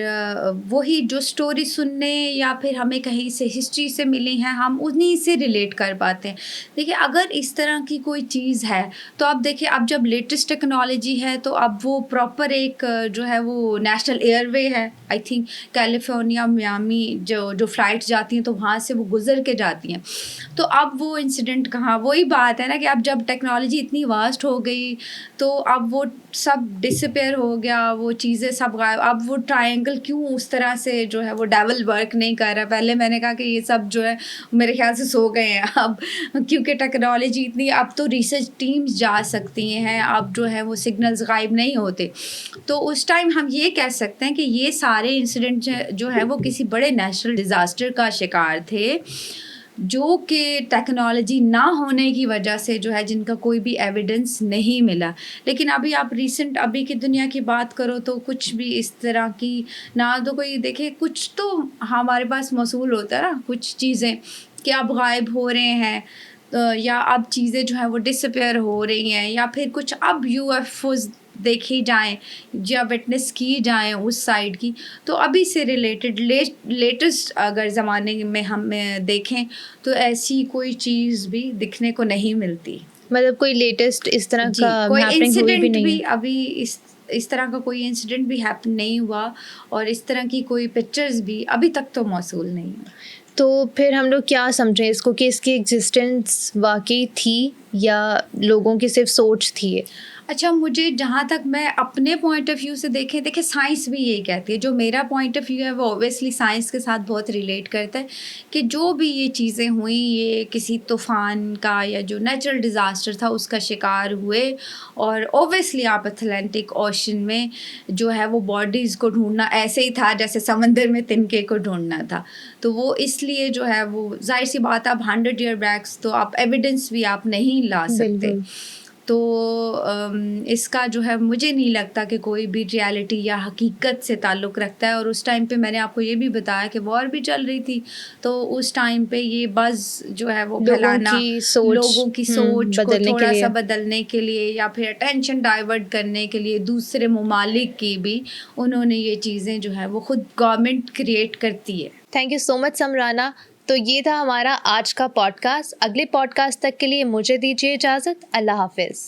وہی جو اسٹوری سننے یا پھر ہمیں کہیں سے ہسٹری سے ملی ہیں ہم انہیں سے ریلیٹ کر پاتے ہیں. دیکھیں اگر اس طرح کی کوئی چیز ہے تو اب دیکھیں اب جب لیٹسٹ ٹیکنالوجی ہے تو اب وہ پراپر ایک جو ہے وہ نیشنل ایئر وے ہے. آئی تھنک کیلیفورنیا میامی جو فلائٹس جاتی ہیں تو وہاں سے وہ گزر کے جاتی ہیں. تو اب وہ انسیڈنٹ کہاں, وہی بات ہے نا کہ اب جب ٹیکنالوجی اتنی واسٹ ہو گئی تو اب وہ سب ڈسپیئر ہو گیا, وہ چیزیں سب غائب. اب وہ ٹرائنگل کیوں اس طرح سے جو ہے وہ ڈیول ورک نہیں کر رہا. پہلے میں نے کہا کہ یہ سب جو ہے میرے خیال سے سو گئے ہیں اب کیونکہ ٹیکنالوجی اتنی, اب تو ریسرچ ٹیمز جا سکتی ہیں, اب جو ہے وہ سگنلز غائب نہیں ہوتے. تو اس ٹائم ہم یہ کہہ سکتے ہیں کہ یہ سارے انسیڈنٹ جو ہے وہ کسی بڑے نیچرل ڈیزاسٹر کا شکار تھے جو کہ ٹیکنالوجی نہ ہونے کی وجہ سے جو ہے جن کا کوئی بھی ایویڈنس نہیں ملا. لیکن ابھی آپ ریسنٹ ابھی کی دنیا کی بات کرو تو کچھ بھی اس طرح کی نہ تو کوئی دیکھے, کچھ تو ہمارے پاس موصول ہوتا ہے نا کچھ چیزیں کہ اب غائب ہو رہے ہیں یا اب چیزیں جو ہیں وہ ڈسپیئر ہو رہی ہیں یا پھر کچھ اب یو ایف اوز دیکھی جائیں یا وٹنس کی جائیں اس سائڈ کی. تو ابھی سے ریلیٹڈ لیٹسٹ اگر زمانے میں ہم دیکھیں تو ایسی کوئی چیز بھی دکھنے کو نہیں ملتی. مطلب کوئی لیٹسٹ اس طرح جی کا کوئی happening ہوئی انسیڈنٹ نہیں بھی ہے. ابھی اس طرح کا کوئی انسیڈنٹ بھی ہیپن نہیں ہوا اور اس طرح کی کوئی پکچرز بھی ابھی تک تو موصول نہیں ہیں. تو پھر ہم لوگ کیا سمجھیں اس کو کہ اس کی ایگزسٹنس واقعی تھی یا لوگوں کی صرف سوچ تھی؟ اچھا مجھے جہاں تک میں اپنے پوائنٹ آف ویو سے دیکھیں سائنس بھی یہی کہتی ہے, جو میرا پوائنٹ آف ویو ہے وہ اوبویسلی سائنس کے ساتھ بہت ریلیٹ کرتا ہے کہ جو بھی یہ چیزیں ہوئیں یہ کسی طوفان کا یا جو نیچرل ڈیزاسٹر تھا اس کا شکار ہوئے. اور اوبویسلی آپ اٹلانٹک اوشن میں جو ہے وہ باڈیز کو ڈھونڈنا ایسے ہی تھا جیسے سمندر میں تنکے کو ڈھونڈنا تھا. تو وہ اس لیے جو ہے وہ ظاہر سی بات ہے, اب 100 ایئر بیکس تو آپ ایویڈنس بھی آپ نہیں لا سکتے. تو اس کا جو ہے مجھے نہیں لگتا کہ کوئی بھی ریالٹی یا حقیقت سے تعلق رکھتا ہے. اور اس ٹائم پہ میں نے آپ کو یہ بھی بتایا کہ وار بھی چل رہی تھی تو اس ٹائم پہ یہ بز جو ہے وہ پھیلانا لوگوں کی سوچ کو تھوڑا سا بدلنے کے لیے یا پھر اٹینشن ڈائیورٹ کرنے کے لیے دوسرے ممالک کی بھی انہوں نے یہ چیزیں جو ہے وہ خود گورنمنٹ کریٹ کرتی ہے. تھینک یو سو مچ سمرانہ. تو یہ تھا ہمارا آج کا پوڈ کاسٹ. اگلے پوڈ کاسٹ تک کے لیے مجھے دیجیے اجازت. اللہ حافظ.